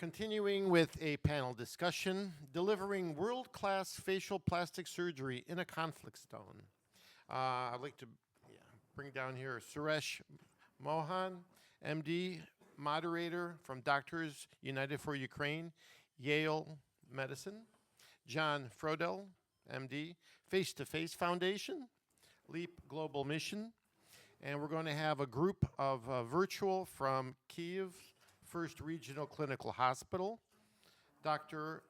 Continuing with a panel discussion, delivering world-class facial plastic surgery in a conflict zone. I'd like to bring down here SURESH MOHAN, MD, moderator from Doctors United for Ukraine, Yale Medicine, John FRODEL, MD, FacetoFace Foundation, LEAP Global Mission, and we're going to have a group of virtual from Kyiv, First Regional Clinical Hospital, Dr.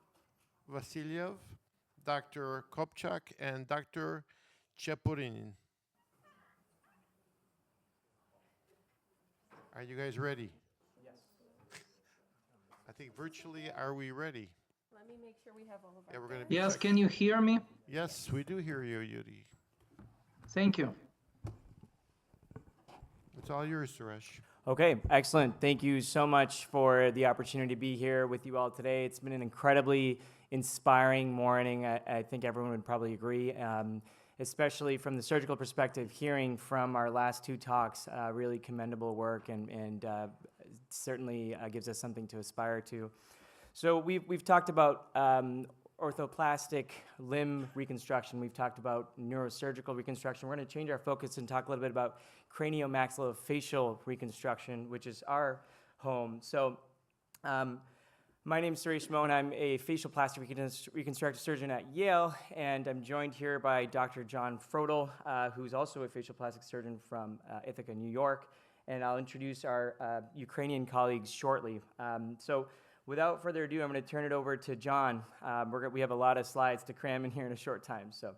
VASYLIEV, Dr. Kopchak, and Dr. CHERPURNYI. Are you guys ready? Yes. I think virtually, are we ready? Let me make sure we have all of our. Yeah, we're going to be Yes, checking. can you hear me? Yes, we do hear you, Yuri. Thank you. It's all yours, Suresh. Okay, excellent. Thank you so much for the opportunity to be here with you all today. It's been an incredibly inspiring morning. I think everyone would probably agree, especially from the surgical perspective, hearing from our last two talks, really commendable work and certainly gives us something to aspire to. So we've talked about orthoplastic limb reconstruction. We've talked about neurosurgical reconstruction. We're going to change our focus and talk a little bit about craniomaxillofacial reconstruction, which is our home. So my name is SURESH, and I'm a facial plastic reconstructive surgeon at Yale, and I'm joined here by Dr. John FRODEL, who's also a facial plastic surgeon from Ithaca, New York, and I'll introduce our Ukrainian colleagues shortly. So without further ado, I'm going to turn it over to John. We have a lot of slides to cram in here in a short time. So.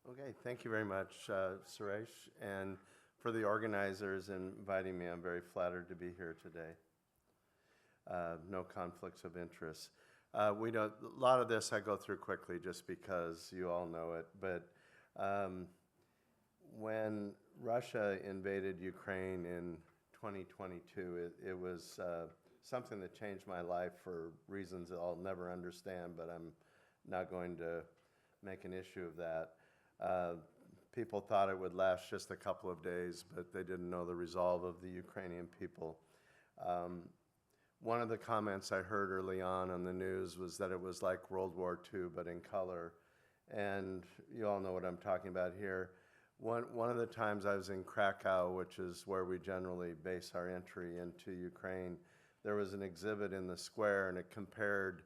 Okay, thank you very much, Suresh, and for the organizers inviting me. I'm very flattered to be here today. No conflicts of interest. A lot of this I go through quickly just because you all know it, but when Russia invaded Ukraine in 2022, it was something that changed my life for reasons that I'll never understand, but I'm not going to make an issue of that. People thought it would last just a couple of days, but they didn't know the resolve of the Ukrainian people. One of the comments I heard early on the news was that it was like World War II, but in color. And you all know what I'm talking about here. One of the times I was in Krakow, which is where we generally base our entry into Ukraine, there was an exhibit in the square, and it compared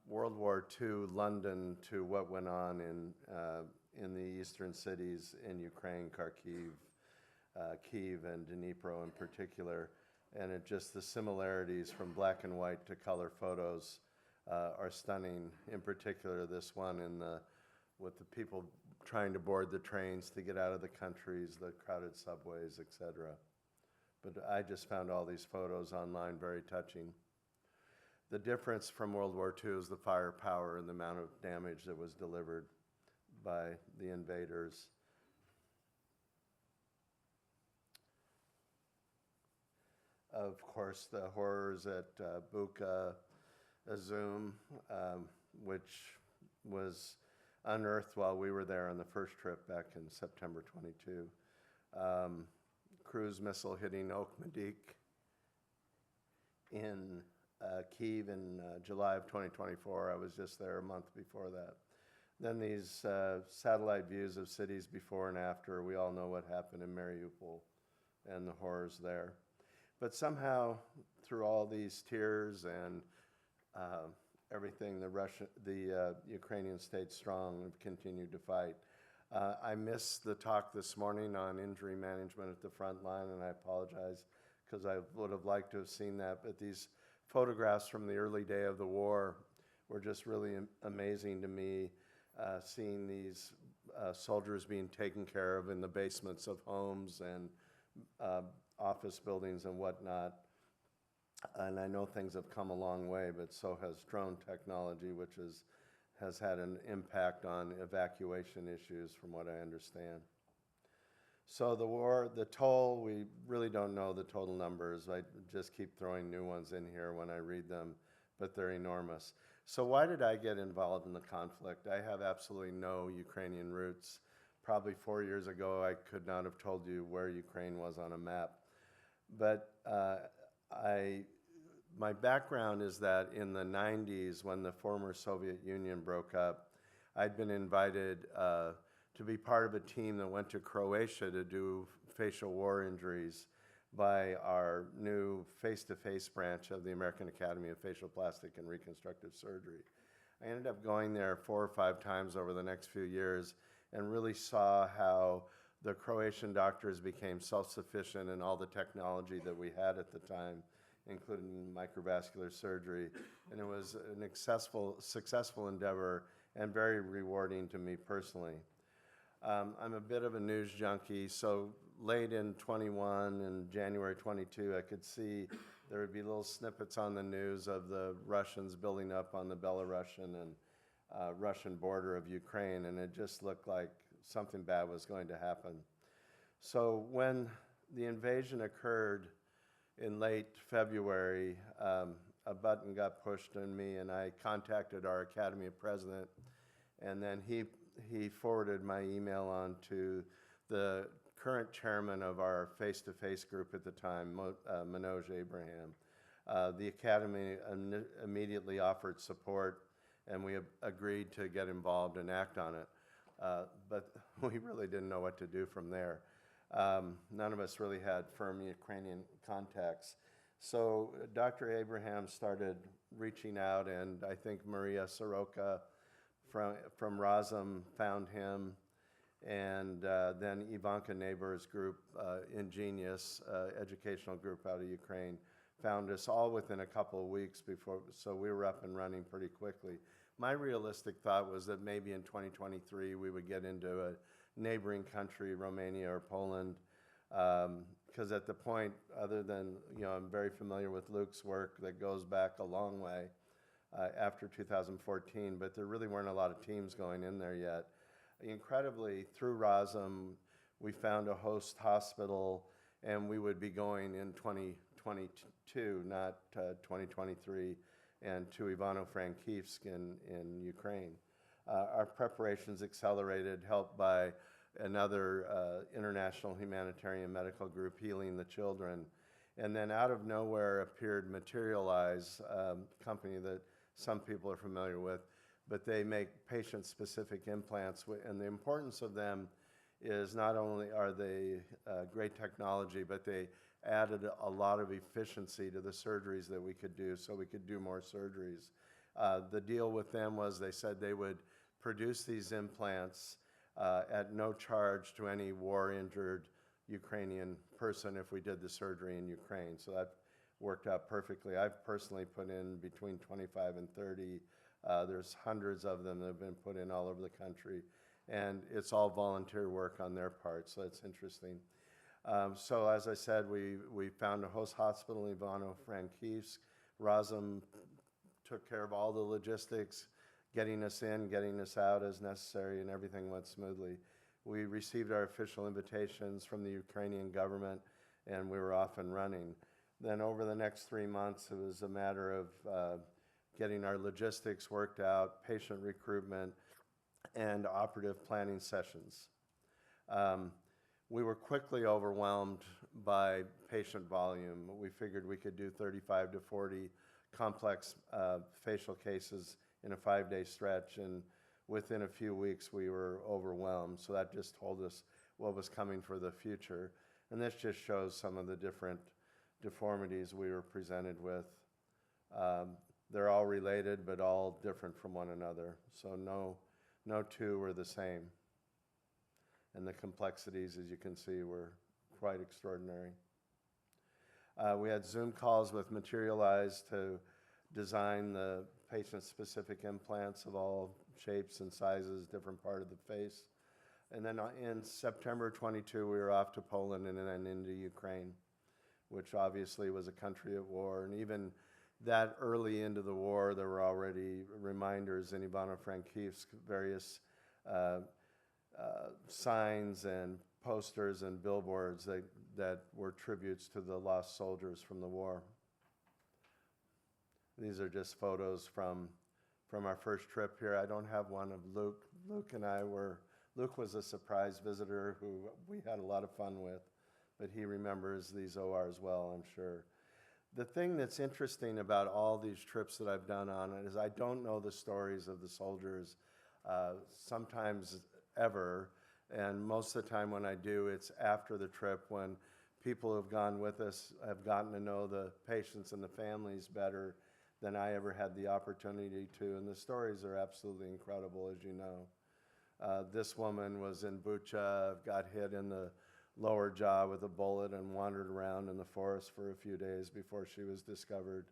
World War II London to what went on in the eastern cities in Ukraine, Kyiv and Dnipro in particular. And the similarities from black and white to color photos are stunning. In particular, this one with the people trying to board the trains to get out of the countries, the crowded subways, etc. But I just found all these photos online very touching. The difference from World War II is the firepower and the amount of damage that was delivered by the invaders. Of course, the horrors at Bucha, Izum, which was unearthed while we were there on the first trip back in September 22. Cruise missile hitting Okmadik in Kyiv in July of 2024. I was just there a month before that. Then these satellite views of cities before and after. We all know what happened in Mariupol and the horrors there. But somehow, through all these tears and everything, the Ukrainian stayed strong and continued to fight. I missed the talk this morning on injury management at the front line, and I apologize because I would have liked to have seen that. But these photographs from the early day of the war were just really amazing to me, seeing these soldiers being taken care of in the basements of homes and office buildings and whatnot. And I know things have come a long way, but so has drone technology, which has had an impact on evacuation issues from what I understand. So the war, the toll, we really don't know the total numbers. I just keep throwing new ones in here when I read them, but they're enormous. So why did I get involved in the conflict? I have absolutely no Ukrainian roots. Probably 4 years ago, I could not have told you where Ukraine was on a map. But my background is that in the 90s, when the former Soviet Union broke up, I'd been invited to be part of a team that went to Croatia to do facial war injuries by our new FacetoFace branch of the American Academy of Facial Plastic and Reconstructive Surgery. I ended up going there 4 or 5 times over the next few years and really saw how the Croatian doctors became self-sufficient in all the technology that we had at the time, including microvascular surgery. And it was an successful endeavor and very rewarding to me personally. I'm a bit of a news junkie, so late in 21 and January 22, I could see there would be little snippets on the news of the Russians building up on the Belarusian and Russian border of Ukraine, and it just looked like something bad was going to happen. So when the invasion occurred in late February, a button got pushed on me, and I contacted our Academy president, and then he forwarded my email on to the current chairman of our FacetoFace group at the time, Manoj Abraham. The Academy immediately offered support, and we agreed to get involved and act on it. But we really didn't know what to do from there. None of us really had firm Ukrainian contacts. So Dr. Abraham started reaching out, and I think Maria Soroka from Razum found him, and then Ivanka Neighbor's group, Ingenious, educational group out of Ukraine, found us all within a couple of weeks before, so we were up and running pretty quickly. My realistic thought was that maybe in 2023 we would get into a neighboring country, Romania or Poland, because at the point, other than, I'm very familiar with Luke's work that goes back a long way after 2014, but there really weren't a lot of teams going in there yet. Incredibly, through Razum, we found a host hospital, and we would be going in 2022, not 2023, and to Ivano-Frankivsk in Ukraine. Our preparations accelerated, helped by another international humanitarian medical group, Healing the Children. And then out of nowhere appeared Materialize, a company that some people are familiar with, but they make patient-specific implants. And the importance of them is not only are they great technology, but they added a lot of efficiency to the surgeries that we could do, so we could do more surgeries. The deal with them was they said they would produce these implants at no charge to any war-injured Ukrainian person if we did the surgery in Ukraine. So that worked out perfectly. I've personally put in between 25 and 30. There's hundreds of them that have been put in all over the country. And it's all volunteer work on their part, so it's interesting. So as I said, we found a host hospital in Ivano-Frankivsk. Razum took care of all the logistics, getting us in, getting us out as necessary, and everything went smoothly. We received our official invitations from the Ukrainian government, and we were off and running. Then over the next 3 months, it was a matter of getting our logistics worked out, patient recruitment, and operative planning sessions. We were quickly overwhelmed by patient volume. We figured we could do 35 to 40 complex facial cases in a 5-day stretch, and within a few weeks we were overwhelmed. So that just told us what was coming for the future. And this just shows some of the different deformities we were presented with. They're all related, but all different from one another. So no two were the same. And the complexities, as you can see, were quite extraordinary. We had Zoom calls with Materialize to design the patient-specific implants of all shapes and sizes, different part of the face. And then in September 22, we were off to Poland and then into Ukraine, which obviously was a country at war. And even that early into the war, there were already reminders in Ivano-Frankivsk, various signs and posters and billboards that were tributes to the lost soldiers from the war. These are just photos from our first trip here. I don't have one of Luke. Luke was a surprise visitor who we had a lot of fun with. but he remembers these ORs well, I'm sure. The thing that's interesting about all these trips that I've done on it is I don't know the stories of the soldiers, sometimes ever, and most of the time when I do, it's after the trip when people who have gone with us have gotten to know the patients and the families better than I ever had the opportunity to, and the stories are absolutely incredible, as you know. This woman was in Bucha, got hit in the lower jaw with a bullet and wandered around in the forest for a few days before she was discovered.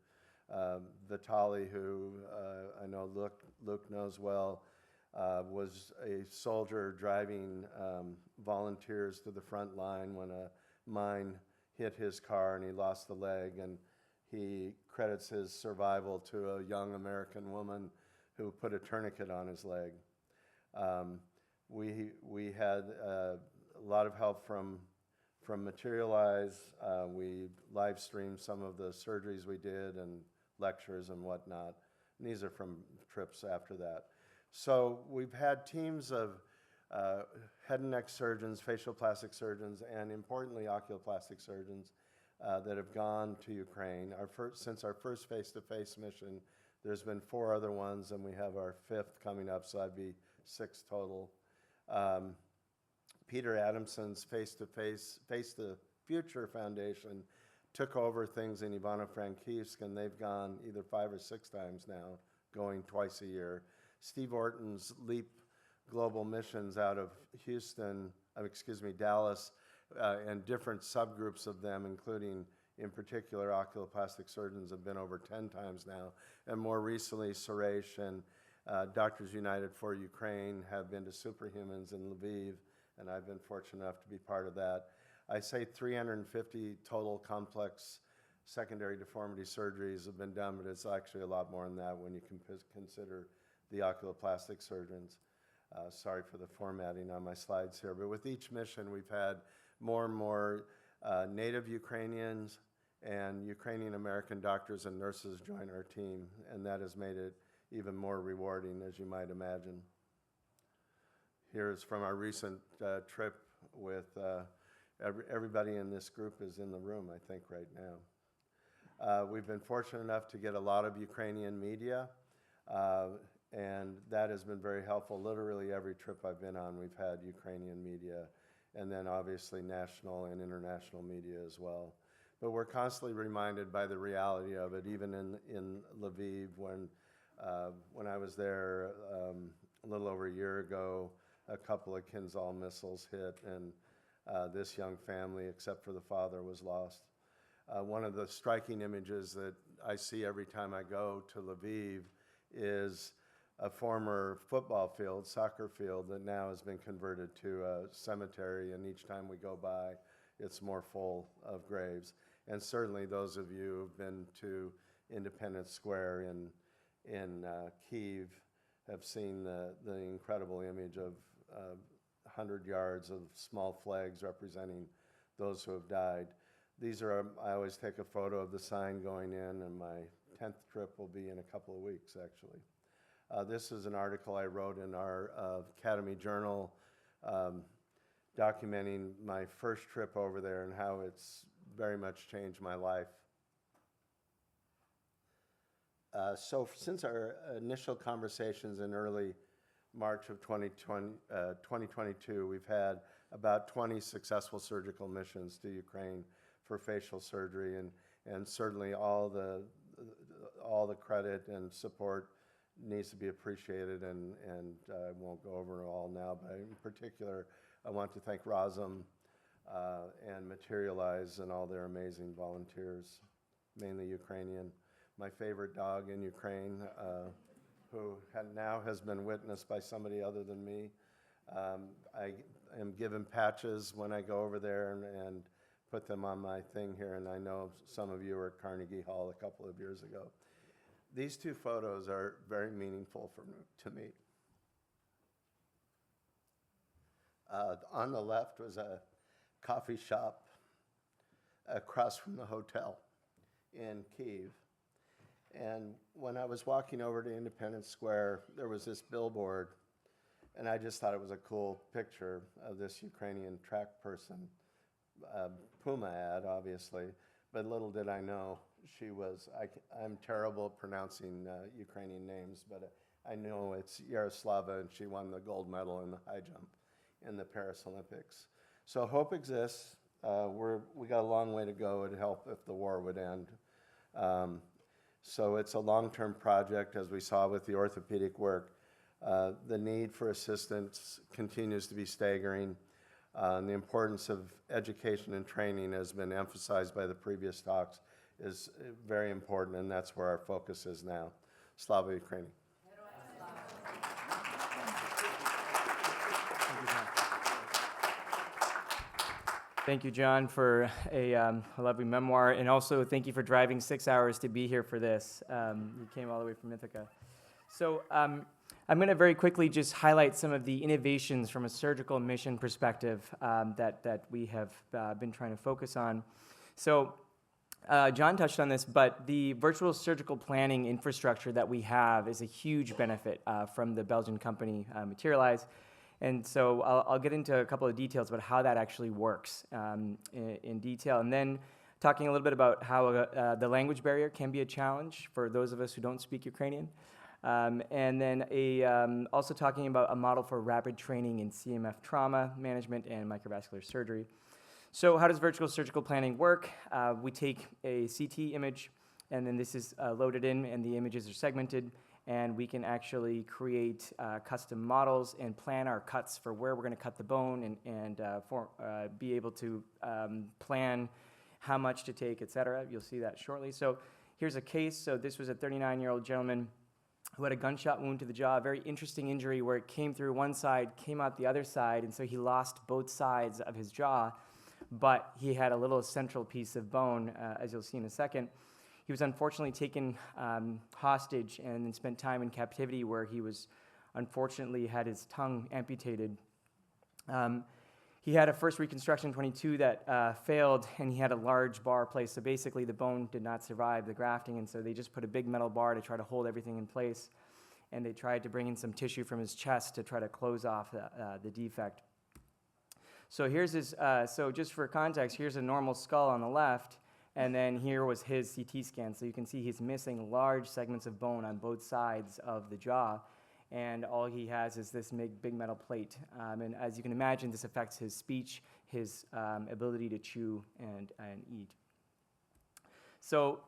Vitaly, who I know Luke knows well, was a soldier driving volunteers to the front line when a mine hit his car and he lost a leg, and he credits his survival to a young American woman who put a tourniquet on his leg. We had a lot of help from Materialize. We live streamed some of the surgeries we did and lectures and whatnot. And these are from trips after that. So we've had teams of head and neck surgeons, facial plastic surgeons, and importantly, oculoplastic surgeons that have gone to Ukraine. Since our first face-to-face mission, there's been 4 other ones, and we have our 5th coming up, so that'd be 6 total. Peter Adamson's Face to Future Foundation took over things in Ivano-Frankivsk, and they've gone either 5 or 6 times now, going twice a year. Steve Orton's LEAP Global Missions out of Dallas, and different subgroups of them, including in particular oculoplastic surgeons, have been over 10 times now. And more recently, SURESH and Doctors United for Ukraine have been to Superhumans in Lviv, and I've been fortunate enough to be part of that. I say 350 total complex secondary deformity surgeries have been done, but it's actually a lot more than that when you consider the oculoplastic surgeons. Sorry for the formatting on my slides here, but with each mission we've had more and more native Ukrainians and Ukrainian American doctors and nurses join our team, and that has made it even more rewarding, as you might imagine. Here's from our recent trip with everybody in this group is in the room, I think, right now. We've been fortunate enough to get a lot of Ukrainian media, and that has been very helpful. Literally every trip I've been on, we've had Ukrainian media, and then obviously national and international media as well. But we're constantly reminded by the reality of it, even in Lviv, when I was there a little over a year ago, a couple of Kinzhal missiles hit, and this young family, except for the father, was lost. One of the striking images that I see every time I go to Lviv is a former football field, soccer field, that now has been converted to a cemetery, and each time we go by, it's more full of graves. And certainly those of you who've been to Independence Square in Kyiv have seen the incredible image of 100 yards of small flags representing those who have died. These are, I always take a photo of the sign going in, and my 10th trip will be in a couple of weeks, actually. This is an article I wrote in our Academy Journal documenting my first trip over there and how it's very much changed my life. So since our initial conversations in early March of 2022, we've had about 20 successful surgical missions to Ukraine for facial surgery, and certainly all the credit and support needs to be appreciated, and I won't go over it all now, but in particular, I want to thank Razum and Materialize and all their amazing volunteers, mainly Ukrainian. My favorite dog in Ukraine, who now has been witnessed by somebody other than me. I am given patches when I go over there and put them on my thing here, and I know some of you were at Carnegie Hall a couple of years ago. These 2 photos are very meaningful to me. On the left was a coffee shop across from the hotel in Kyiv. And when I was walking over to Independence Square, there was this billboard, and I just thought it was a cool picture of this Ukrainian track person Puma ad, obviously, but little did I know she was, I'm terrible at pronouncing Ukrainian names, but I know it's Yaroslava, and she won the gold medal in the high jump in the Paris Olympics. So hope exists. We got a long way to go. It'd help if the war would end. So it's a long-term project, as we saw with the orthopedic work. The need for assistance continues to be staggering. And the importance of education and training has been emphasized by the previous talks, is very important, and that's where our focus is now. Slava Ukraini. Thank you, John, for a lovely memoir, and also thank you for driving 6 hours to be here for this. You came all the way from Ithaca. So I'm going to very quickly just highlight some of the innovations from a surgical mission perspective that we have been trying to focus on. So John touched on this, but the virtual surgical planning infrastructure that we have is a huge benefit from the Belgian company Materialize. And so I'll get into a couple of details about how that actually works in detail. And then talking a little bit about how the language barrier can be a challenge for those of us who don't speak Ukrainian. And then also talking about a model for rapid training in CMF trauma management and microvascular surgery. So how does virtual surgical planning work? We take a CT image, and then this is loaded in, and the images are segmented. And we can actually create custom models and plan our cuts for where we're going to cut the bone and be able to plan how much to take, et cetera. You'll see that shortly. So here's a case. So this was a 39-year-old gentleman who had a gunshot wound to the jaw, a very interesting injury where it came through one side, came out the other side, and so he lost both sides of his jaw, but he had a little central piece of bone, as you'll see in a second. He was unfortunately taken hostage and then spent time in captivity where he was unfortunately had his tongue amputated. He had a first reconstruction in 22 that failed, and he had a large bar placed. So basically the bone did not survive the grafting, and so they just put a big metal bar to try to hold everything in place. And they tried to bring in some tissue from his chest to try to close off the defect. So here's his, so just for context, here's a normal skull on the left. And then here was his CT scan. So you can see he's missing large segments of bone on both sides of the jaw. And all he has is this big metal plate. And as you can imagine, this affects his speech, his ability to chew and eat. So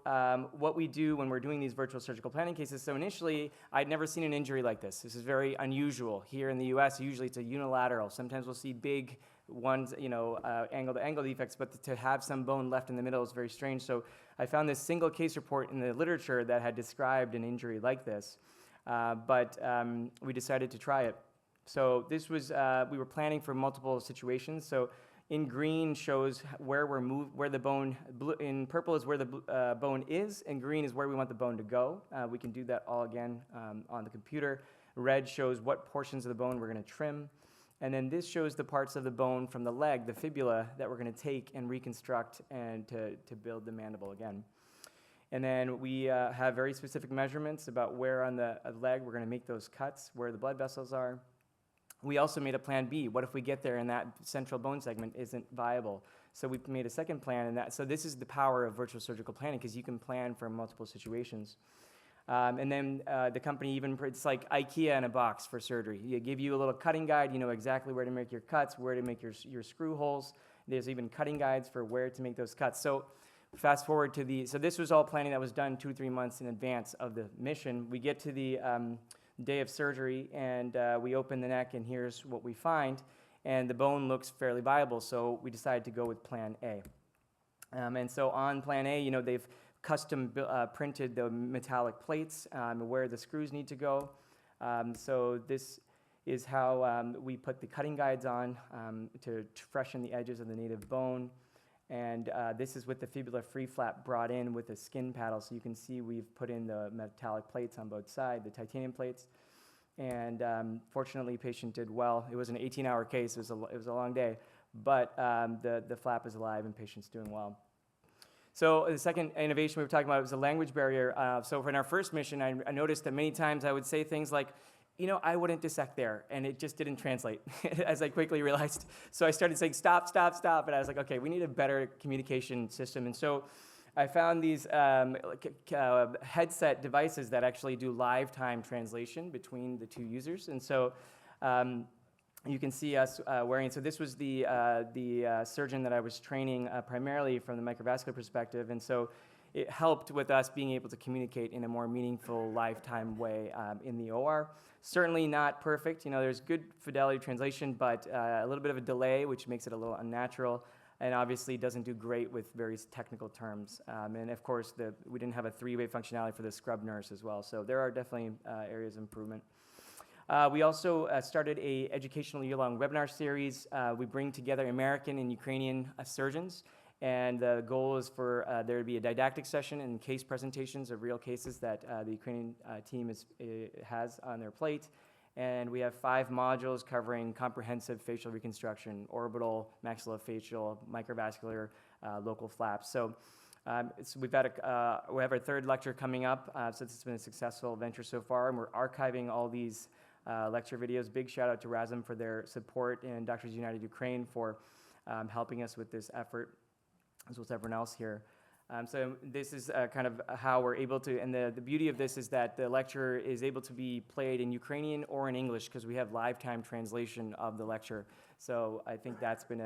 what we do when we're doing these virtual surgical planning cases, so initially, I'd never seen an injury like this. This is very unusual. Here in the US, usually it's a unilateral. Sometimes we'll see big ones, angle-to-angle defects, but to have some bone left in the middle is very strange. So I found this single case report in the literature that had described an injury like this, but we decided to try it. So this was, we were planning for multiple situations. So in green shows where where the bone, in purple is where the bone is, and green is where we want the bone to go. We can do that all again on the computer. Red shows what portions of the bone we're going to trim. And then this shows the parts of the bone from the leg, the fibula, that we're going to take and reconstruct and to build the mandible again. And then we have very specific measurements about where on the leg we're going to make those cuts, where the blood vessels are. We also made a plan B. What if we get there and that central bone segment isn't viable? So we made a second plan, and so this is the power of virtual surgical planning, because you can plan for multiple situations. And then the company it's like IKEA in a box for surgery. You give you a little cutting guide, you know exactly where to make your cuts, where to make your screw holes. There's even cutting guides for where to make those cuts. So fast forward to so this was all planning that was done 2 or 3 months in advance of the mission. We get to the day of surgery, and we open the neck, and here's what we find. And the bone looks fairly viable, so we decided to go with plan A. And so on plan A, they've custom printed the metallic plates where the screws need to go. So this is how we put the cutting guides on to freshen the edges of the native bone. And this is with the fibula free flap brought in with a skin paddle. So you can see we've put in the metallic plates on both sides, the titanium plates. And fortunately, patient did well. It was an 18-hour case. It was a long day. But the flap is alive and patient's doing well. So the second innovation we were talking about was the language barrier. So in our first mission, I noticed that many times I would say things like, I wouldn't dissect there, and it just didn't translate, as I quickly realized. So I started saying, stop, stop, stop, and I was like, okay, we need a better communication system. And so I found these headset devices that actually do live time translation between the two users. And so you can see us wearing. So this was the surgeon that I was training primarily from the microvascular perspective, and so it helped with us being able to communicate in a more meaningful lifetime way in the OR. Certainly not perfect. There's good fidelity translation, but a little bit of a delay, which makes it a little unnatural, and obviously doesn't do great with various technical terms. And of course, we didn't have a three-way functionality for the scrub nurse as well. So there are definitely areas of improvement. We also started a educational year-long webinar series. We bring together American and Ukrainian surgeons, and the goal is for there to be a didactic session and case presentations of real cases that the Ukrainian team has on their plate. And we have 5 modules covering comprehensive facial reconstruction, orbital, maxillofacial, microvascular, local flaps. So we have our 3rd lecture coming up, so this has been a successful venture so far, and we're archiving all these lecture videos. Big shout out to Razum for their support, and Doctors United Ukraine for helping us with this effort, as well as everyone else here. So this is kind of how we're able to, and the beauty of this is that the lecture is able to be played in Ukrainian or in English because we have live time translation of the lecture. So I think that's been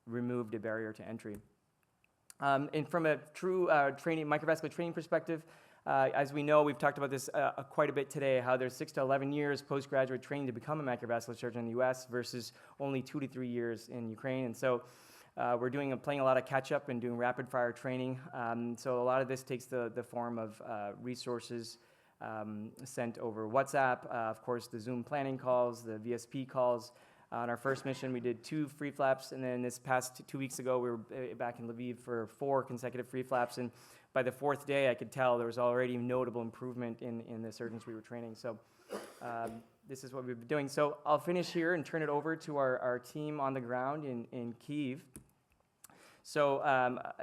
removed a barrier to entry. And from a true microvascular training perspective, as we know, we've talked about this quite a bit today, how there's 6 to 11 years postgraduate training to become a microvascular surgeon in the US versus only 2 to 3 years in Ukraine. And so we're playing a lot of catch-up and doing rapid-fire training. So a lot of this takes the form of resources sent over WhatsApp, of course, the Zoom planning calls, the VSP calls. On our first mission, we did 2 free flaps, and then this past 2 weeks ago, we were back in Lviv for 4 consecutive free flaps. And by the 4th day, I could tell there was already notable improvement in the surgeons we were training. So this is what we've been doing. So I'll finish here and turn it over to our team on the ground in Kyiv. So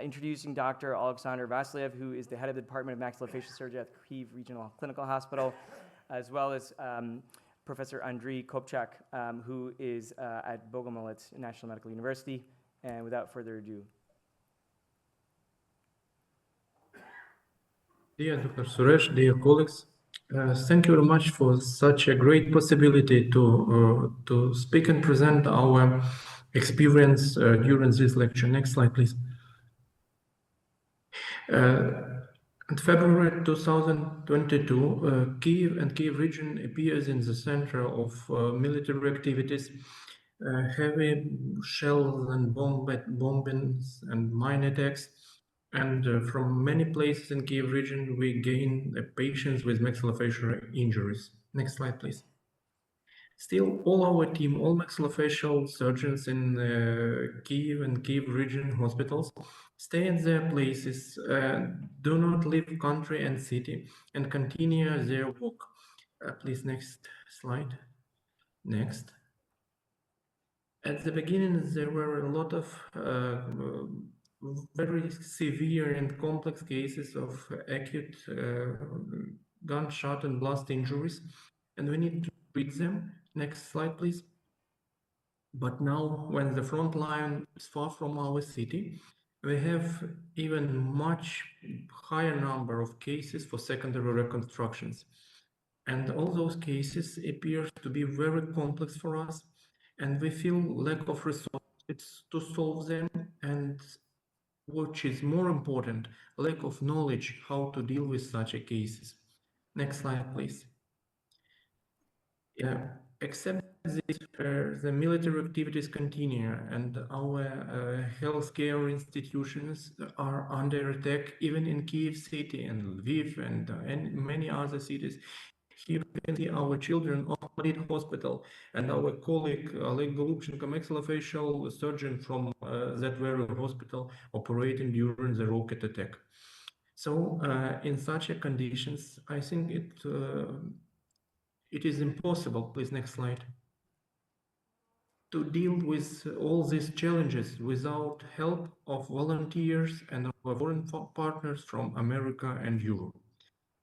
introducing Dr. OLEKSANDR VASYLIEV, who is the head of the Department of Maxillofacial Surgery at Kyiv Regional Clinical Hospital, as well as Professor Andriy Kopchak, who is at Bogomolets National Medical University. And without further ado. Dear Dr. Suresh, dear colleagues, thank you very much for such a great possibility to speak and present our experience during this lecture. Next slide, please. In February 2022, Kyiv and Kyiv region appears in the center of military activities, heavy shells and bombings and mine attacks. And from many places in Kyiv region, we gain patients with maxillofacial injuries. Next slide, please. Still, all our team, all maxillofacial surgeons in Kyiv and Kyiv region hospitals stay in their places, do not leave country and city, and continue their work. Please, next slide. Next. At the beginning, there were a lot of very severe and complex cases of acute gunshot and blast injuries, and we need to treat them. Next slide, please. But now, when the front line is far from our city, we have even much higher number of cases for secondary reconstructions. And all those cases appear to be very complex for us, and we feel lack of resources to solve them, and which is more important, lack of knowledge how to deal with such a cases. Next slide, please. Yeah, except this, the military activities continue, and our healthcare institutions are under attack, even in Kyiv city and Lviv and many other cities. Here we can see our children on hospital, and our colleague Oleg Golubchenko, maxillofacial surgeon from that very hospital, operating during the rocket attack. So in such conditions, I think it is impossible, please next slide, to deal with all these challenges without help of volunteers and our foreign partners from America and Europe.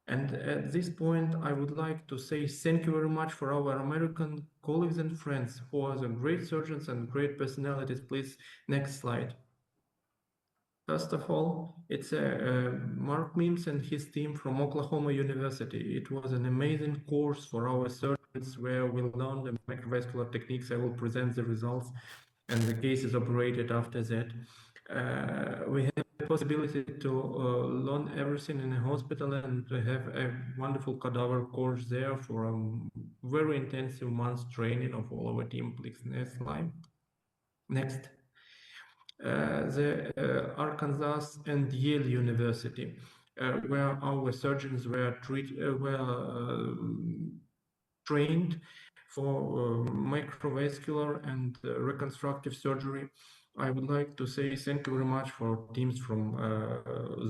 And at this point, I would like to say thank you very much for our American colleagues and friends who are the great surgeons and great personalities. Please, next slide. First of all, it's Mark Mims and his team from Oklahoma University. It was an amazing course for our surgeons where we learned the microvascular techniques. I will present the results and the cases operated after that. We have the possibility to learn everything in a hospital and to have a wonderful cadaver course there for a very intensive month's training of all our team. Please, next slide. Next. The Arkansas and Yale University, where our surgeons were trained for microvascular and reconstructive surgery. I would like to say thank you very much for teams from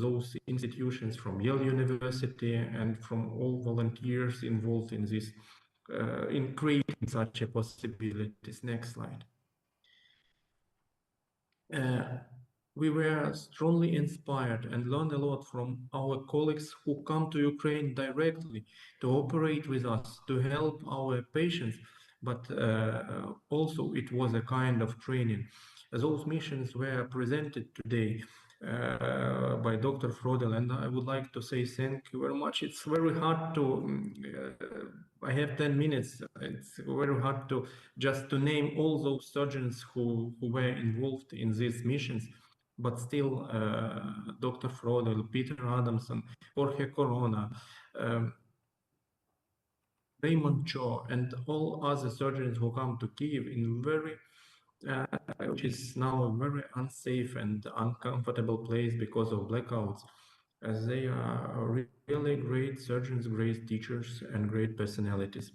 those institutions, from Yale University and from all volunteers involved in this, in creating such a possibilities. Next slide. We were strongly inspired and learned a lot from our colleagues who come to Ukraine directly to operate with us, to help our patients, but also it was a kind of training. Those missions were presented today by Dr. FRODEL, and I would like to say thank you very much. It's very hard to, I have 10 minutes, it's very hard to just to name all those surgeons who were involved in these missions, but still Dr. FRODEL, Peter Adamson, Jorge Corona, Raymond Cho, and all other surgeons who come to Kyiv in very which is now a very unsafe and uncomfortable place because of blackouts, as they are really great surgeons, great teachers, and great personalities.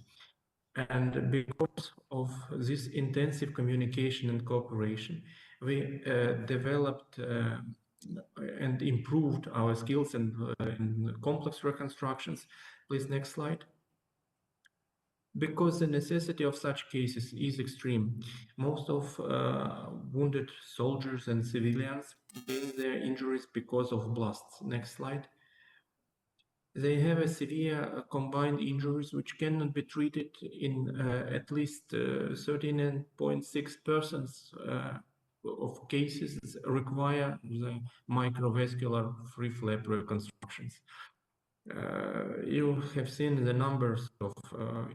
And because of this intensive communication and cooperation, we developed and improved our skills in complex reconstructions. Please, next slide. Because the necessity of such cases is extreme. Most of wounded soldiers and civilians gain their injuries because of blasts. Next slide. They have a severe combined injuries which cannot be treated in at least 13.6% of cases require the microvascular free flap reconstructions. You have seen the numbers of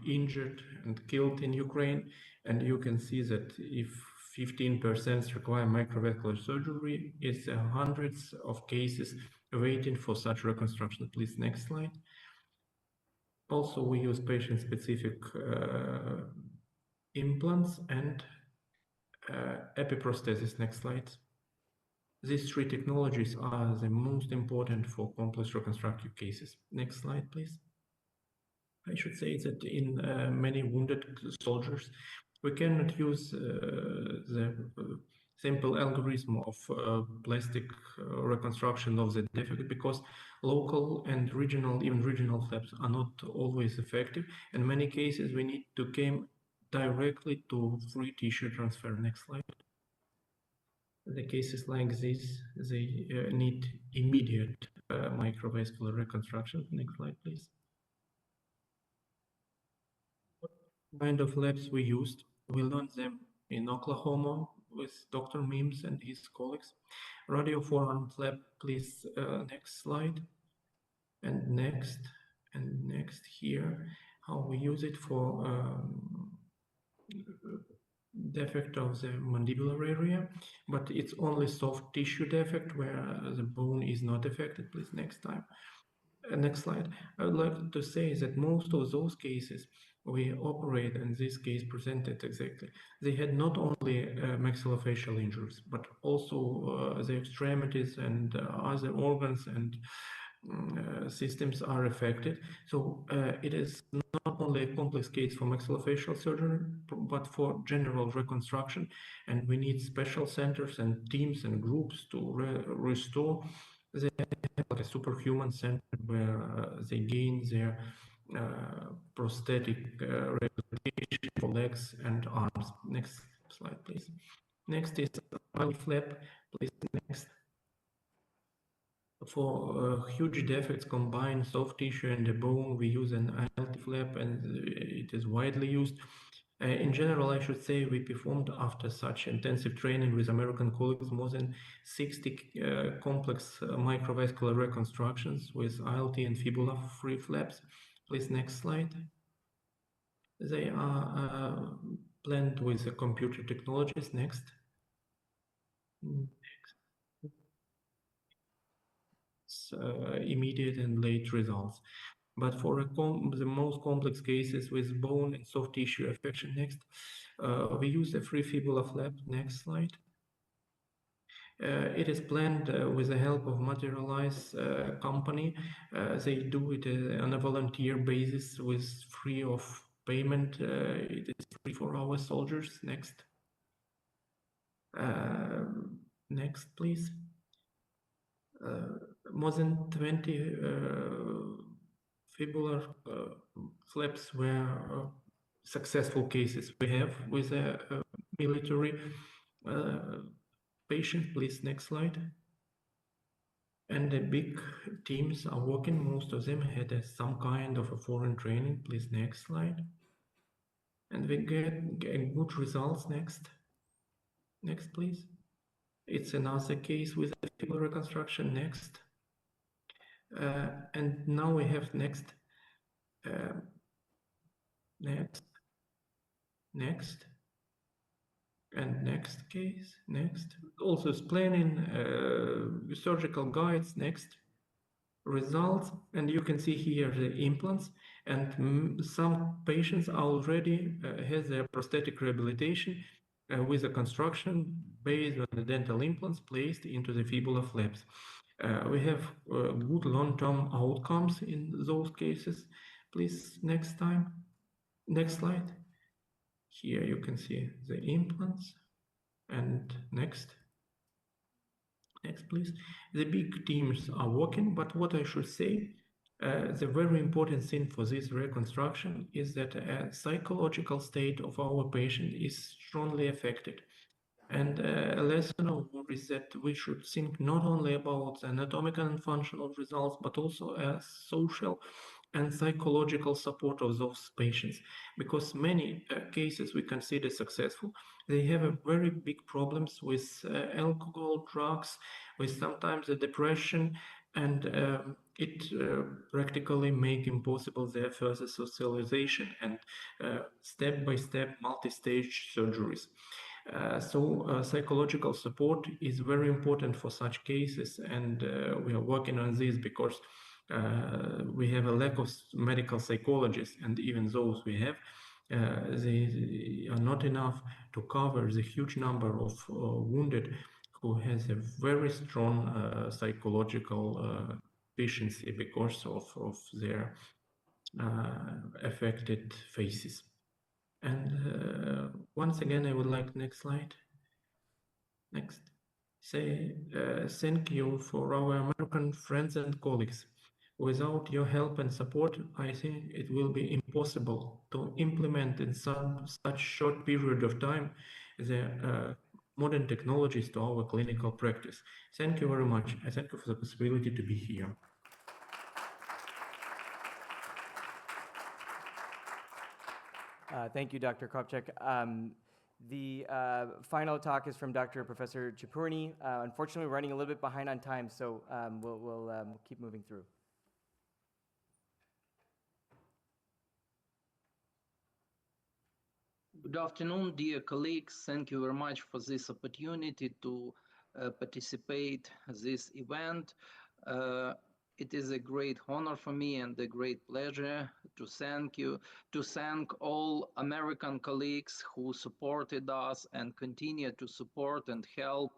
injured and killed in Ukraine, and you can see that if 15% require microvascular surgery, it's hundreds of cases waiting for such reconstruction. Please, next slide. Also, we use patient-specific implants and epiprosthesis. Next slide. These three technologies are the most important for complex reconstructive cases. Next slide, please. I should say that in many wounded soldiers, we cannot use the simple algorithm of plastic reconstruction of the defect because local and regional, even regional flaps are not always effective. In many cases, we need to come directly to free tissue transfer. Next slide. The cases like this, they need immediate microvascular reconstruction. Next slide, please. What kind of labs we used? We learned them in Oklahoma with Dr. Mims and his colleagues. Radio-4-arm lab, please, next slide. And next here, how we use it for defect of the mandibular area, but it's only soft tissue defect where the bone is not affected. Please, next time. Next slide. I would like to say that most of those cases we operate, in this case presented exactly, they had not only maxillofacial injuries, but also the extremities and other organs and systems are affected. So it is not only a complex case for maxillofacial surgery, but for general reconstruction. And we need special centers and teams and groups to restore the like a superhuman center where they gain their prosthetic rehabilitation for legs and arms. Next slide, please. Next is flap. Please, next. For huge defects combine soft tissue and the bone, we use an ILT flap, and it is widely used. In general, I should say we performed, after such intensive training with American colleagues, more than 60 complex microvascular reconstructions with ILT and fibula-free flaps. Please, next slide. They are planned with the computer technologies. Next. Immediate and late results. But for the most complex cases with bone and soft tissue affection, next, we use a free fibula flap. Next slide. It is planned with the help of Materialize company. They do it on a volunteer basis with free of payment. It is free for our soldiers. Next. Next, please. More than 20 fibular flaps were successful cases we have with a military patient. Please, next slide. And the big teams are working. Most of them had some kind of a foreign training. Please, next slide. And we get good results. Next. Next, please. It's another case with a fibular reconstruction. Next. And now we have next. Next. Next. And next case. Next. Also planning surgical guides. Next. Results. And you can see here the implants. And some patients already has their prosthetic rehabilitation with a construction based on the dental implants placed into the fibula flaps. We have good long-term outcomes in those cases. Please, next time. Next slide. Here you can see the implants. And next. Next, please. The big teams are working, but what I should say, the very important thing for this reconstruction is that a psychological state of our patient is strongly affected. And a lesson of war is that we should think not only about the anatomical and functional results, but also a social and psychological support of those patients. Because many cases we consider successful, they have a very big problems with alcohol, drugs, with sometimes a depression, and it practically make impossible their further socialization and step-by-step multi-stage surgeries. So psychological support is very important for such cases, and we are working on this because we have a lack of medical psychologists, and even those we have, they are not enough to cover the huge number of wounded who has a very strong psychological deficiency because of their affected faces. And once again, I would like, next slide. Next. Say thank you for our American friends and colleagues. Without your help and support, I think it will be impossible to implement in such short period of time the modern technologies to our clinical practice. Thank you very much. I thank you for the possibility to be here. Thank you, Dr. Kopchak. The final talk is from Professor Cherpurnyyi. Unfortunately, we're running a little bit behind on time, so we'll keep moving through. Good afternoon, dear colleagues. Thank you very much for this opportunity to participate in this event. It is a great honor for me and a great pleasure to thank all American colleagues who supported us and continue to support and help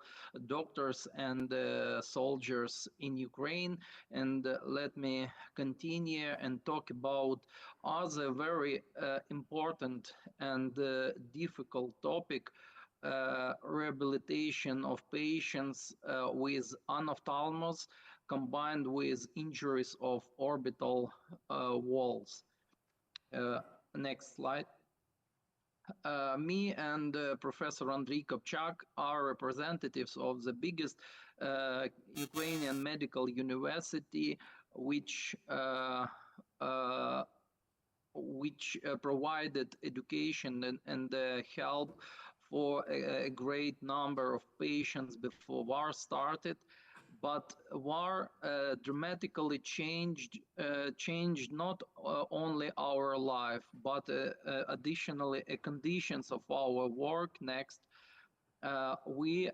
doctors and soldiers in Ukraine. And let me continue and talk about other very important and difficult topic, rehabilitation of patients with anophthalmos combined with injuries of orbital walls. Next slide. Me and Professor Andriy Kopchak are representatives of the biggest Ukrainian medical university, which provided education and help for a great number of patients before war started. But war dramatically changed not only our life, but additionally conditions of our work. Next, we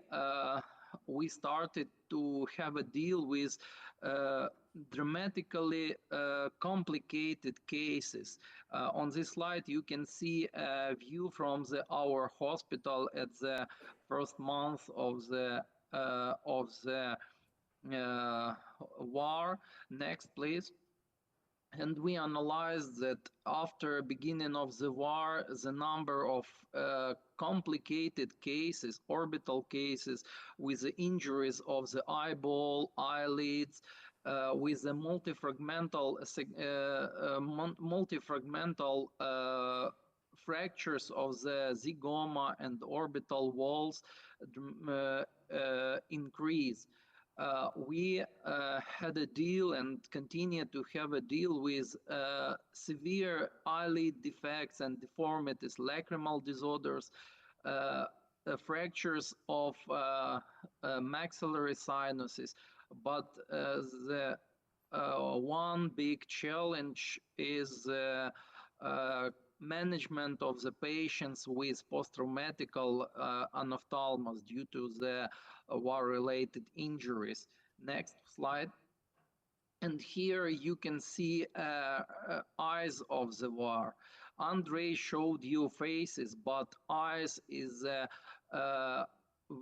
started to have a deal with dramatically complicated cases. On this slide, you can see a view from our hospital at the first month of the war. Next, please. And we analyzed that after beginning of the war, the number of complicated cases, orbital cases, with the injuries of the eyeball, eyelids, with the multifragmental fractures of the zygoma and orbital walls increase. We had a deal and continue to have a deal with severe eyelid defects and deformities, lacrimal disorders, fractures of maxillary sinuses. But the one big challenge is management of the patients with post-traumatic anophthalmos due to the war-related injuries. Next slide. And here you can see eyes of the war. Andrei showed you faces, but eyes is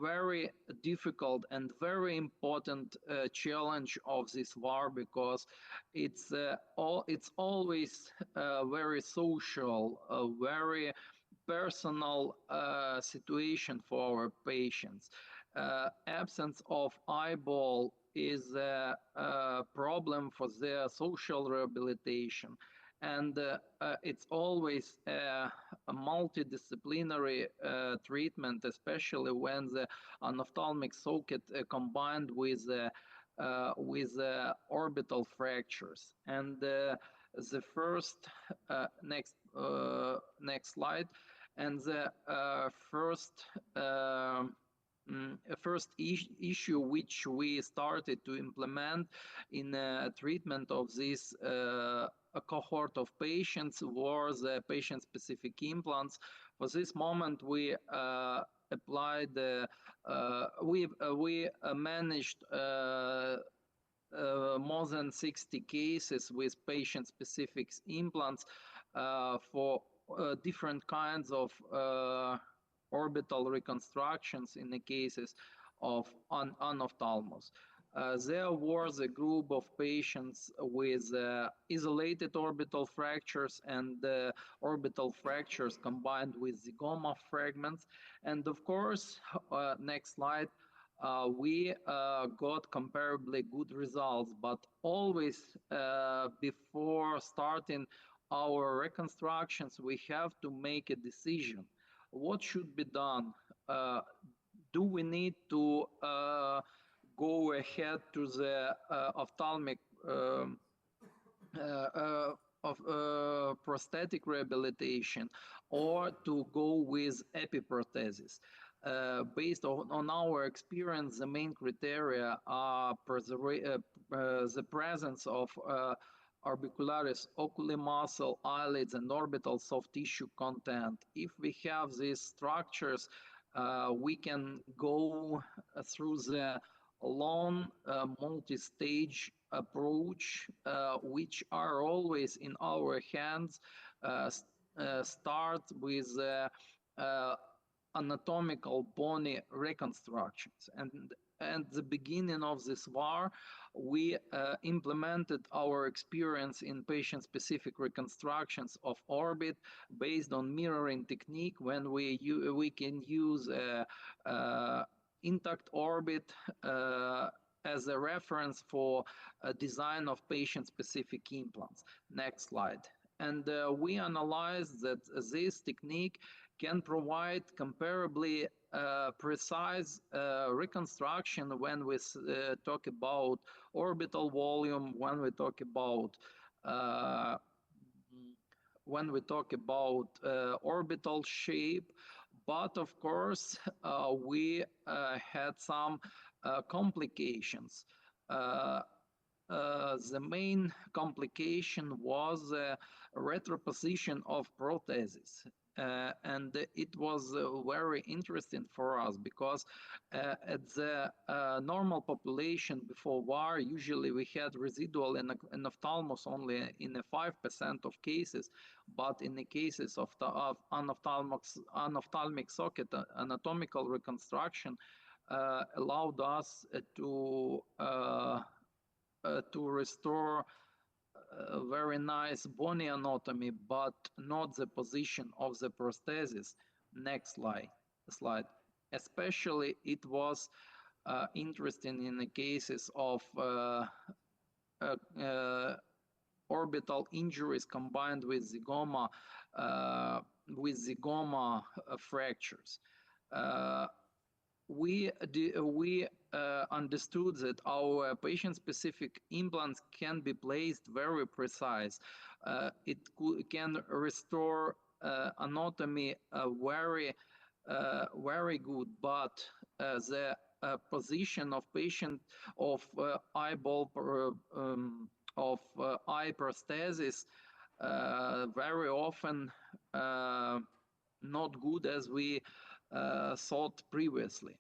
very difficult and very important challenge of this war, because it's always very social, very personal situation for our patients. Absence of eyeball is a problem for their social rehabilitation. And it's always a multidisciplinary treatment, especially when the anophthalmic socket combined with orbital fractures. And the first next slide. And the first issue which we started to implement in treatment of this a cohort of patients was patient-specific implants. For this moment, we applied, we managed more than 60 cases with patient-specific implants for different kinds of orbital reconstructions in the cases of anophthalmos. There was a group of patients with isolated orbital fractures and orbital fractures combined with zygoma fragments. And of course, next slide, we got comparably good results, but always before starting our reconstructions, we have to make a decision. What should be done? Do we need to go ahead to the ophthalmic prosthetic rehabilitation, or to go with epiprothesis? Based on our experience, the main criteria are the presence of orbicularis oculi muscle, eyelids, and orbital soft tissue content. If we have these structures, we can go through the long multi-stage approach, which are always in our hands. Start with anatomical bony reconstructions. And at the beginning of this war, we implemented our experience in patient-specific reconstructions of orbit based on mirroring technique, when we can use intact orbit as a reference for design of patient-specific implants. Next slide. And we analyzed that this technique can provide comparably precise reconstruction when we talk about orbital volume, when we talk about orbital shape. But of course, we had some complications. The main complication was retroposition of prosthesis. And it was very interesting for us because at the normal population before war, usually we had residual in ophthalmos only in 5% of cases, but in the cases of anophthalmic socket, anatomical reconstruction allowed us to restore very nice bony anatomy, but not the position of the prosthesis. Next slide. Especially it was interesting in the cases of orbital injuries combined with zygoma fractures. We understood that our patient-specific implants can be placed very precise. It can restore anatomy very good, but the position of patient of eyeball of eye prosthesis very often not good as we thought previously.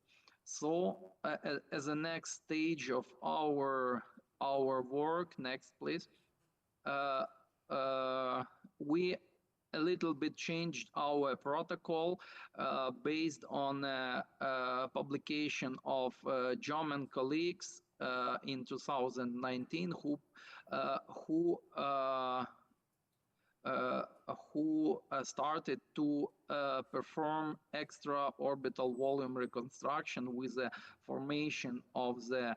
So as a next stage of our work, next please, we a little bit changed our protocol based on publication of German colleagues in 2019 who started to perform extra orbital volume reconstruction with the formation of the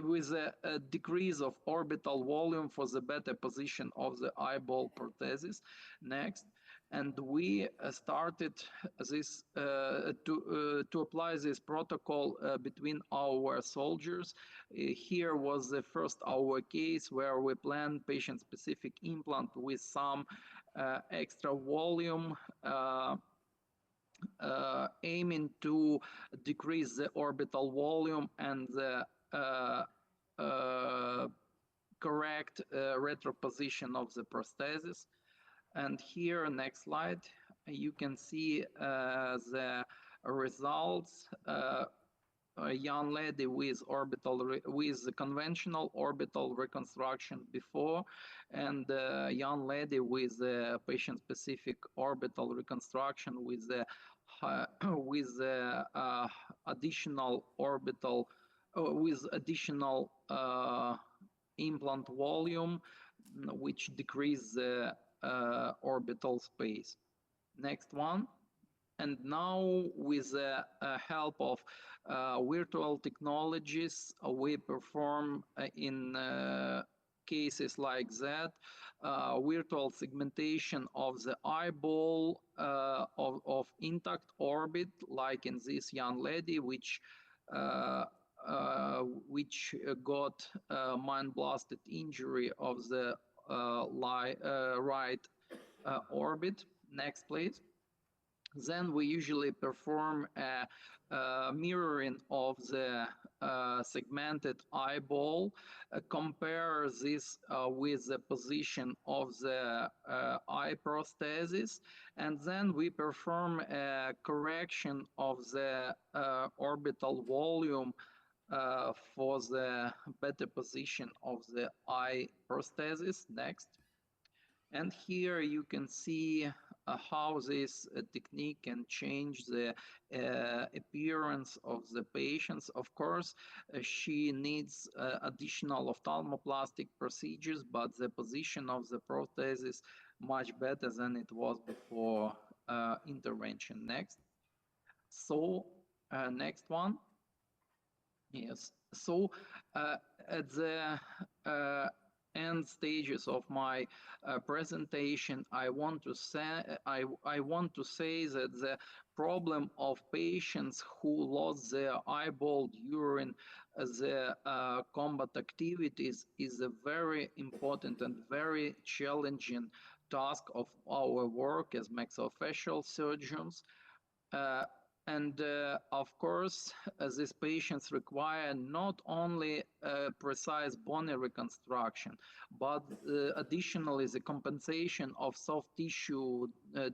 with a decrease of orbital volume for the better position of the eyeball prosthesis. Next. And we started this to apply this protocol between our soldiers. Here was the first our case where we planned patient-specific implant with some extra volume, aiming to decrease the orbital volume and the correct retroposition of the prosthesis. And here, next slide, you can see the results. A young lady with with conventional orbital reconstruction before, and a young lady with patient-specific orbital reconstruction with additional orbital with additional implant volume, which decrease the orbital space. Next one. And now with the help of virtual technologies, we perform in cases like that, virtual segmentation of the eyeball of intact orbit, like in this young lady, which got mind-blasted injury of the right orbit. Next, please. Then we usually perform a mirroring of the segmented eyeball, compare this with the position of the eye prosthesis, and then we perform a correction of the orbital volume for the better position of the eye prosthesis. Next. And here you can see how this technique can change the appearance of the patients. Of course, she needs additional ophthalmoplastic procedures, but the position of the prosthesis much better than it was before intervention. Next. So, next one. Yes. So, at the end stages of my presentation, I want to say that the problem of patients who lost their eyeball during the combat activities is a very important and very challenging task of our work as maxillofacial surgeons. Of course, these patients require not only precise bony reconstruction, but additionally the compensation of soft tissue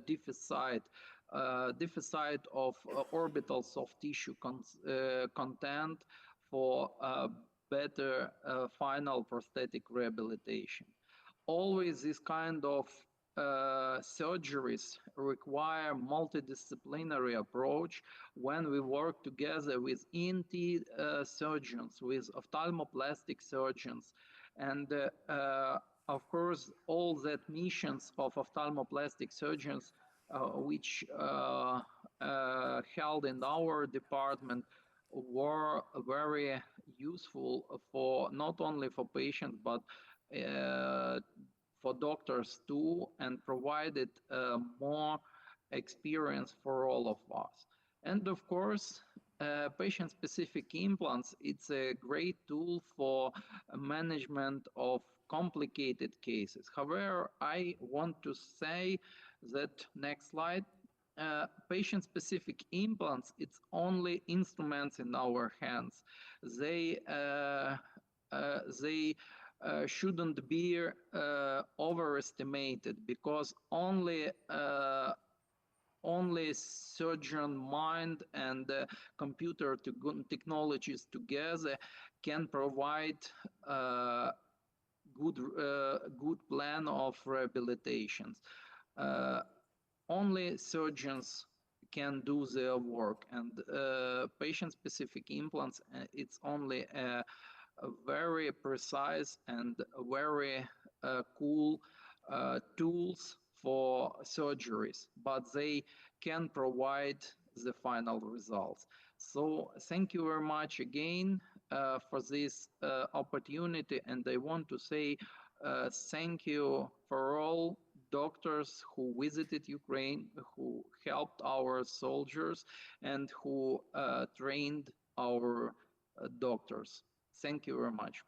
deficit of orbital soft tissue content for better final prosthetic rehabilitation. Always this kind of surgeries require multidisciplinary approach when we work together with ENT surgeons, with ophthalmoplastic surgeons, and of course all the missions of ophthalmoplastic surgeons which held in our department were very useful for not only for patients but for doctors too, and provided more experience for all of us. And of course, patient-specific implants, it's a great tool for management of complicated cases. However, I want to say that, next slide, patient-specific implants, it's only instruments in our hands. They shouldn't be overestimated, because only surgeon mind and computer technologies together can provide good plan of rehabilitations. Only surgeons can do their work, and patient-specific implants, it's only a very precise and very cool tools for surgeries, but they can provide the final results. So thank you very much again for this opportunity, and I want to say thank you for all doctors who visited Ukraine, who helped our soldiers, and who trained our doctors. Thank you very much.